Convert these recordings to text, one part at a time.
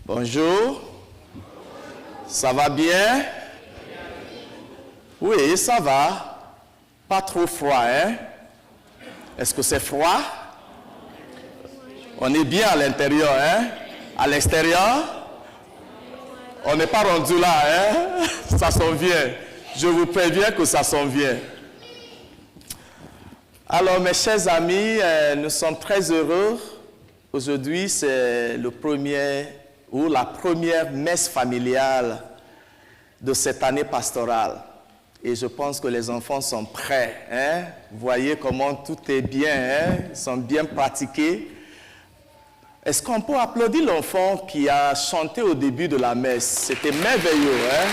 Bonjour. Ça va bien? Oui, ça va. Pas trop froid, hein? Est-ce que c'est froid? On est bien à l'intérieur, hein? À l'extérieur? On n'est pas rendu là, hein? Ça s'en vient. Je vous préviens que ça s'en vient. Alors, mes chers amis, nous sommes très heureux. Aujourd'hui, c'est le premier ou la première messe familiale de cette année pastorale. Et je pense que les enfants sont prêts. Hein? Vous voyez comment tout est bien, hein? Ils sont bien pratiqués. Est-ce qu'on peut applaudir l'enfant qui a chanté au début de la messe? C'était merveilleux, hein?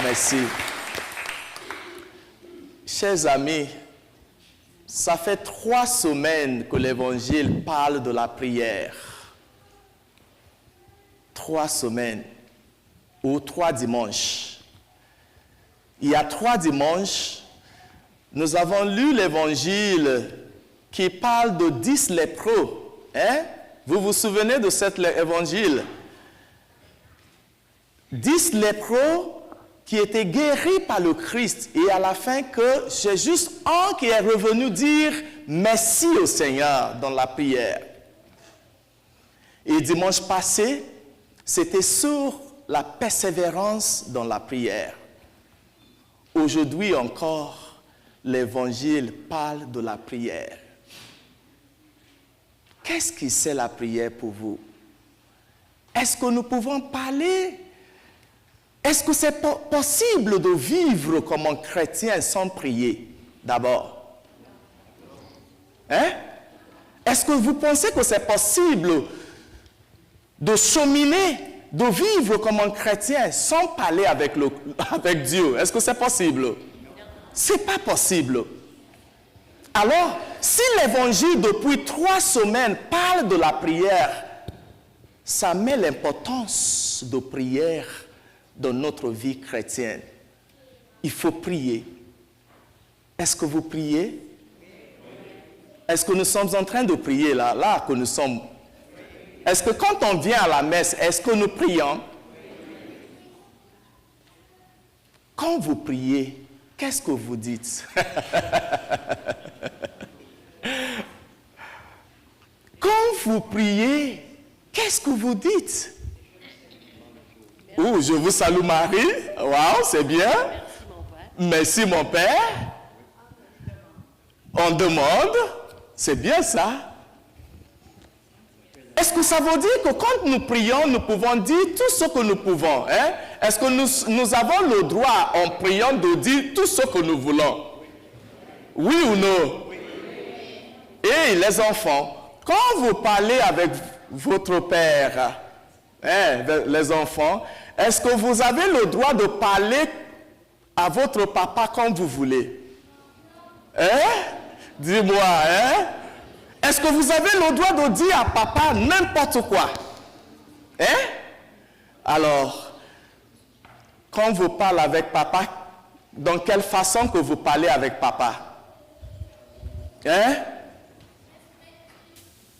Merci. Chers amis, ça fait 3 semaines que l'Évangile parle de la prière. 3 semaines ou 3 dimanches. Il y a 3 dimanches, nous avons lu l'Évangile qui parle de 10 lépreux. Hein? Vous vous souvenez de cet Évangile? 10 lépreux qui étaient guéris par le Christ. Et à la fin, que c'est juste un qui est revenu dire merci au Seigneur dans la prière. Et dimanche passé, c'était sur la persévérance dans la prière. Aujourd'hui encore, l'Évangile parle de la prière. Qu'est-ce que c'est la prière pour vous? Est-ce que nous pouvons parler? Est-ce que c'est possible de vivre comme un chrétien sans prier, d'abord? Hein? Est-ce que vous pensez que c'est possible de cheminer, de vivre comme un chrétien sans parler avec Dieu? Est-ce que c'est possible? Ce n'est pas possible. Alors, si l'Évangile depuis 3 semaines parle de la prière, ça met l'importance de prière dans notre vie chrétienne. Il faut prier. Est-ce que vous priez? Est-ce que nous sommes en train de prier là que nous sommes? Est-ce que quand on vient à la messe, est-ce que nous prions? Quand vous priez, qu'est-ce que vous dites? Quand vous priez, qu'est-ce que vous dites? Oh, je vous salue Marie. Waouh, c'est bien. Merci mon Père. On demande. C'est bien ça. Est-ce que ça veut dire que quand nous prions, nous pouvons dire tout ce que nous pouvons? Hein? Est-ce que nous avons le droit, en priant, de dire tout ce que nous voulons? Oui ou non? Et les enfants, quand vous parlez avec votre Père, hein, les enfants, est-ce que vous avez le droit de parler à votre papa comme vous voulez? Hein? Dis-moi, hein? Est-ce que vous avez le droit de dire à papa n'importe quoi? Hein? Alors, quand vous parlez avec papa, dans quelle façon que vous parlez avec papa? Hein?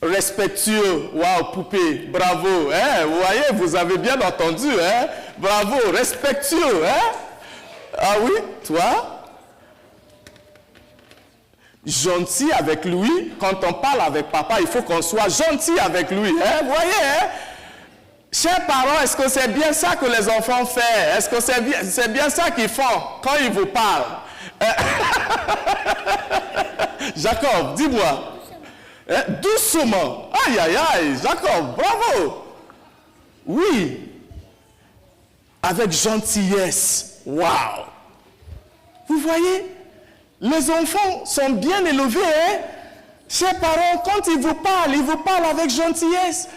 Respectueux, waouh, poupée, bravo, hein? Vous voyez, vous avez bien entendu, hein? Bravo, respectueux, hein? Ah oui, toi? Gentil avec lui. Quand on parle avec papa, il faut qu'on soit gentil avec lui, hein? Vous voyez, hein? Chers parents, est-ce que c'est bien ça que les enfants font? Est-ce que c'est bien ça qu'ils font quand ils vous parlent? Jacob, dis-moi. Doucement. Aïe, aïe, aïe. Jacob, bravo. Oui. Avec gentillesse. Waouh. Vous voyez, les enfants sont bien élevés. Hein? Chers parents, quand ils vous parlent avec gentillesse,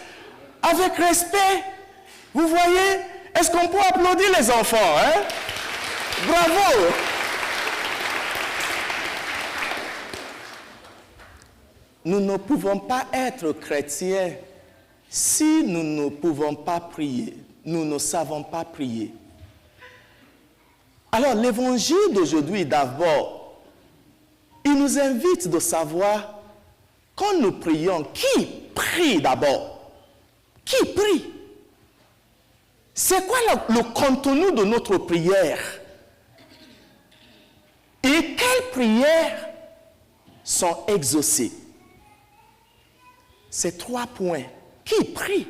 avec respect. Vous voyez, est-ce qu'on peut applaudir les enfants? Hein? Bravo. Nous ne pouvons pas être chrétiens si nous ne pouvons pas prier. Nous ne savons pas prier. Alors, l'évangile d'aujourd'hui, d'abord, il nous invite de savoir quand nous prions, qui prie d'abord? Qui prie? C'est quoi le contenu de notre prière? Et quelles prières sont exaucées? Ces 3 points. Qui prie?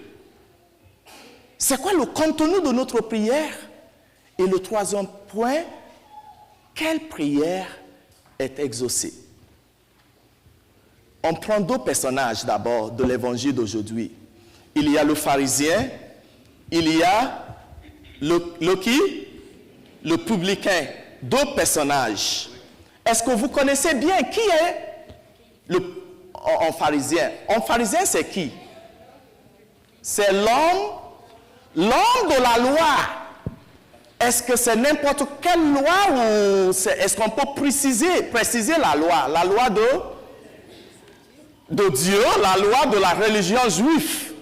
C'est quoi le contenu de notre prière? Et le 3e point, quelle prière est exaucée? On prend 2 personnages d'abord de l'évangile d'aujourd'hui. Il y a le pharisien, il y a le qui? Le publicain. 2 personnages. Est-ce que vous connaissez bien qui est un pharisien? Un pharisien, c'est qui? C'est l'homme de la loi. Est-ce que c'est n'importe quelle loi ou est-ce qu'on peut préciser la loi? La loi de Dieu, la loi de la religion juive.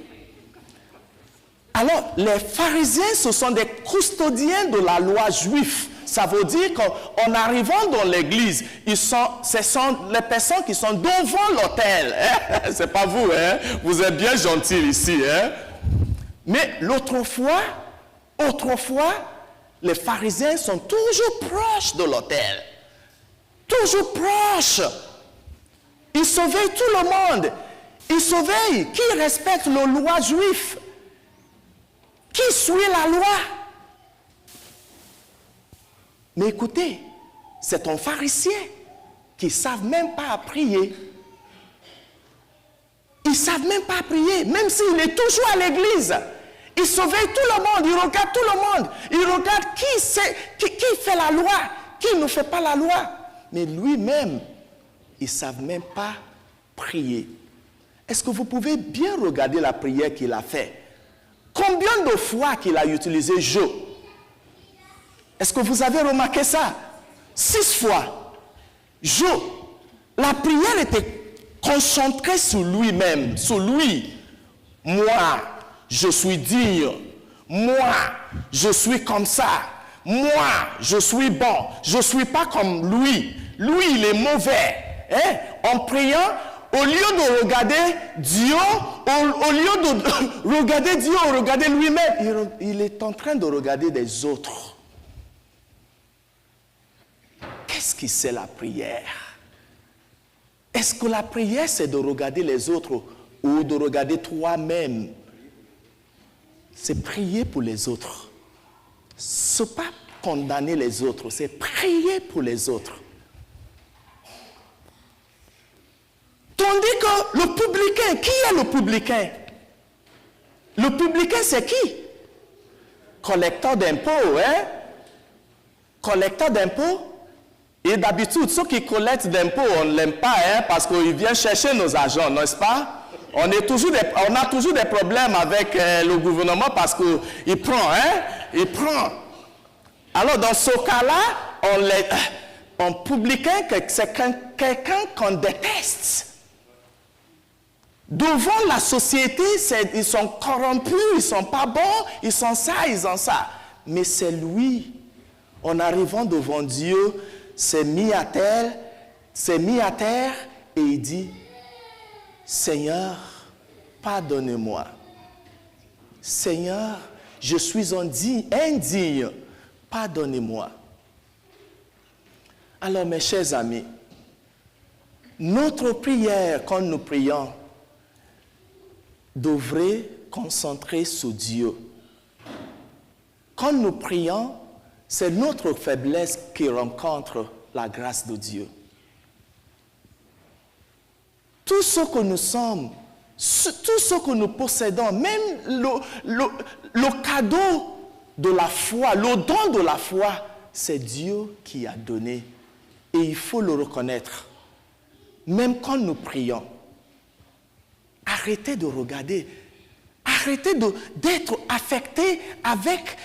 Alors, les pharisiens, ce sont des custodiens de la loi juive. Ça veut dire qu'en arrivant dans l'église, ce sont les personnes qui sont devant l'autel. Hein? C'est pas vous, hein? Vous êtes bien gentils ici. Hein? Mais autrefois, les pharisiens sont toujours proches de l'autel. Toujours proches. Ils surveillent tout le monde. Ils surveillent qui respecte la loi juive. Qui suit la loi. Mais écoutez, c'est un pharisien qui ne savent même pas prier. Ils ne savent même pas prier, même s'il est toujours à l'église. Il surveille tout le monde, il regarde tout le monde. Il regarde qui fait la loi, qui ne fait pas la loi. Mais lui-même, ils ne savent même pas prier. Est-ce que vous pouvez bien regarder la prière qu'il a faite? Combien de fois qu'il a utilisé « je » Est-ce que vous avez remarqué ça? 6 fois. Je. La prière était concentrée sur lui-même, sur lui. Moi, je suis digne. Moi, je suis comme ça. Moi, je suis bon. Je ne suis pas comme lui. Lui, il est mauvais. Hein? En priant, au lieu de regarder Dieu, au lieu de regarder Dieu, regarder lui-même, il est en train de regarder des autres. Qu'est-ce que c'est la prière? Est-ce que la prière, c'est de regarder les autres ou de regarder toi-même? C'est prier pour les autres. Ce n'est pas condamner les autres, c'est prier pour les autres. Tandis que le publicain, qui est le publicain? Le publicain, c'est qui? Collecteur d'impôts, hein? Collecteur d'impôts. Et d'habitude, ceux qui collectent d'impôts, on ne l'aime pas, hein, parce qu'ils viennent chercher nos argent, n'est-ce pas? On a toujours des problèmes avec le gouvernement parce qu'il prend, hein? Il prend. Alors, dans ce cas-là, un publicain, c'est quelqu'un qu'on déteste. Devant la société, ils sont corrompus, ils ne sont pas bons, ils sont ça, ils ont ça. Mais c'est lui, en arrivant devant Dieu, s'est mis à terre et il dit, Seigneur, pardonnez-moi. Seigneur, je suis indigne, pardonnez-moi. Alors, mes chers amis, notre prière, quand nous prions, devrait concentrer sur Dieu. Quand nous prions, c'est notre faiblesse qui rencontre la grâce de Dieu. Tout ce que nous sommes, tout ce que nous possédons, même le cadeau de la foi, le don de la foi, c'est Dieu qui a donné. Et il faut le reconnaître. Même quand nous prions, arrêtez de regarder, arrêtez d'être affecté avec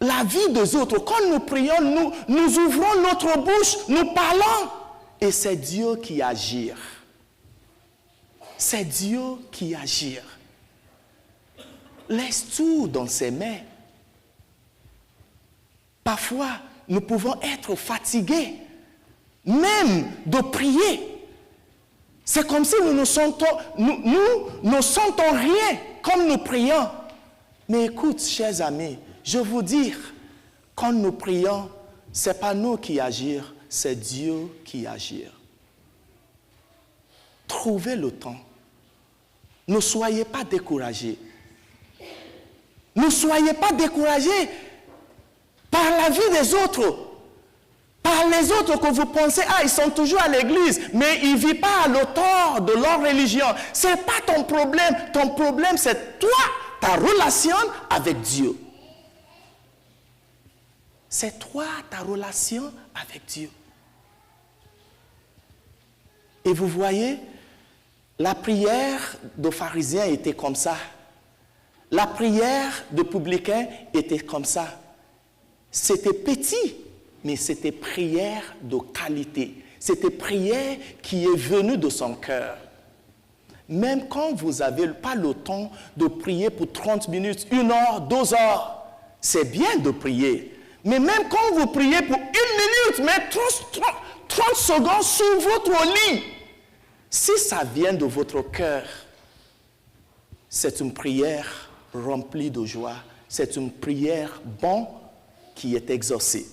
la vie des autres. Quand nous prions, nous ouvrons notre bouche, nous parlons. Et c'est Dieu qui agit. C'est Dieu qui agit. Laisse tout dans ses mains. Parfois, nous pouvons être fatigués, même de prier. C'est comme si nous ne sentons rien comme nous prions. Mais écoute, chers amis, je vous dis, quand nous prions, ce n'est pas nous qui agissons, c'est Dieu qui agit. Trouvez le temps. Ne soyez pas découragés. Ne soyez pas découragés par la vie des autres. Par les autres que vous pensez, ils sont toujours à l'église, mais ils ne vivent pas à l'auteur de leur religion. Ce n'est pas ton problème. Ton problème, c'est toi, ta relation avec Dieu. C'est toi, ta relation avec Dieu. Et vous voyez, la prière de pharisiens était comme ça. La prière de publicains était comme ça. C'était petit, mais c'était prière de qualité. C'était prière qui est venue de son cœur. Même quand vous n'avez pas le temps de prier pour 30 minutes, 1 heure, 2 heures, c'est bien de prier. Mais même quand vous priez pour 1 minute, mais 30 secondes sur votre lit, si ça vient de votre cœur, c'est une prière remplie de joie. C'est une prière bonne qui est exaucée.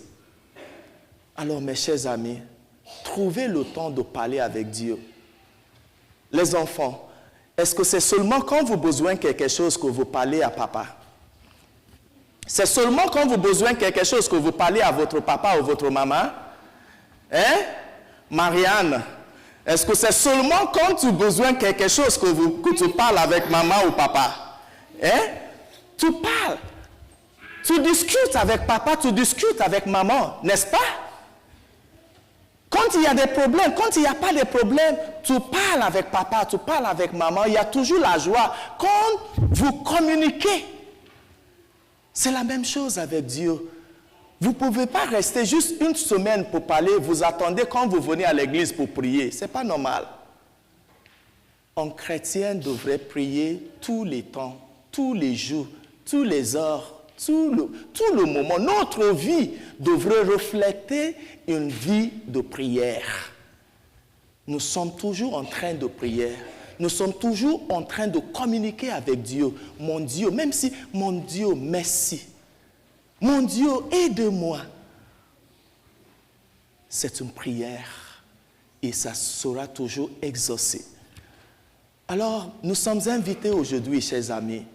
Alors, mes chers amis, trouvez le temps de parler avec Dieu. Les enfants, est-ce que c'est seulement quand vous avez besoin de quelque chose que vous parlez à papa? C'est seulement quand vous avez besoin de quelque chose que vous parlez à votre papa ou votre maman? Hein? Marianne, est-ce que c'est seulement quand tu as besoin de quelque chose que tu parles avec maman ou papa? Hein? Tu parles. Tu discutes avec papa, tu discutes avec maman, n'est-ce pas? Quand il y a des problèmes, quand il n'y a pas de problèmes, tu parles avec papa, tu parles avec maman, il y a toujours la joie. Quand vous communiquez, c'est la même chose avec Dieu. Vous ne pouvez pas rester juste 1 semaine pour parler, vous attendez quand vous venez à l'église pour prier. Ce n'est pas normal. Un chrétien devrait prier tous les temps, tous les jours, tous les heures, tout le moment. Notre vie devrait refléter une vie de prière. Nous sommes toujours en train de prier. Nous sommes toujours en train de communiquer avec Dieu. Mon Dieu, même si, mon Dieu, merci. Mon Dieu, aide-moi. C'est une prière et ça sera toujours exaucé. Alors, nous sommes invités aujourd'hui, chers amis,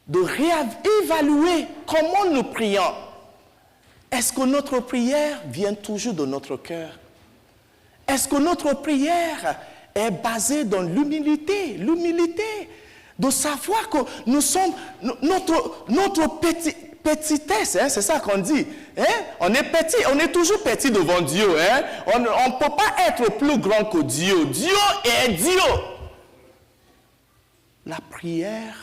de réévaluer comment nous prions. Est-ce que notre prière vient toujours de notre cœur? Est-ce que notre prière est basée dans l'humilité? L'humilité de savoir que nous sommes, notre petitesse, hein, c'est ça qu'on dit. Hein? On est petit, on est toujours petit devant Dieu. Hein? On ne peut pas être plus grand que Dieu. Dieu est Dieu. La prière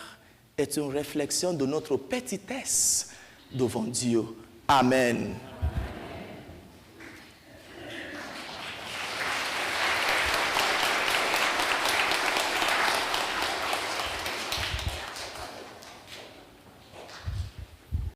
est une réflexion de notre petitesse devant Dieu. Amen.